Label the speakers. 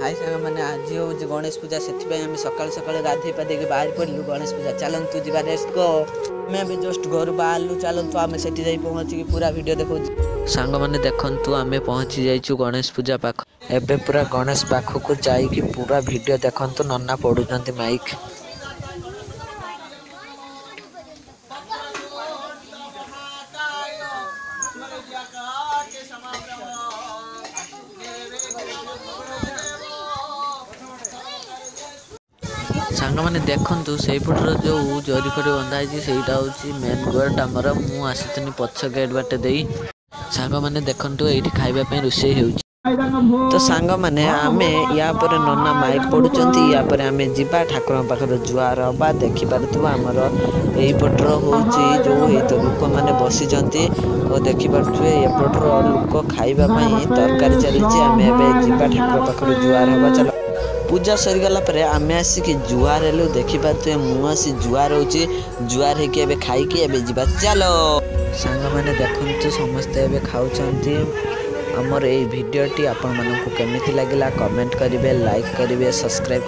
Speaker 1: हाय सांग मैंने आज हूँ गणेश पूजा से आम सकाल सकाल गाधे पाधे बाहर पड़ू गणेश पूजा चलतु जा रेस्को आम जस्ट घर बाहर चलतु आम से पहुँची पूरा वीडियो देखो सांग मैंने देखु आम पहुँची जाइए गणेश पूजा पाख एबे पूरा गणेश पाखक जाइए पूरा वीडियो देखु नना पढ़ुं माइक सांग मैंने देखु से पटर जो जरी फरी बंधा है हूँ मेन गेट आमर मुझे पछ गेट बाटे दे सांग मैंने देखु ये खावाई रोषे हो तो सांग मैंने आम या पर नना माइक पढ़ुं या पर आम जा ठाकुर पाखे जुआर हवा देखिपु आमर यहीपटर हूँ जो तो लोक मैंने बसी और देखिपे एपटर लोक खावाई तरकारी चली आम एवं जा ठाकुर पाखे जुआर हवा चल पूजा सरीगला आम आसिक जुआर हेलु देखिपे मुझे जुआर हो जुआर होके खाई चलो सांग मैंने देखु समस्ते एवं खाऊँ आमर ये भिडियोटी आपण मानक केमिति लागला कमेंट करेंगे लाइक करेंगे सब्सक्राइब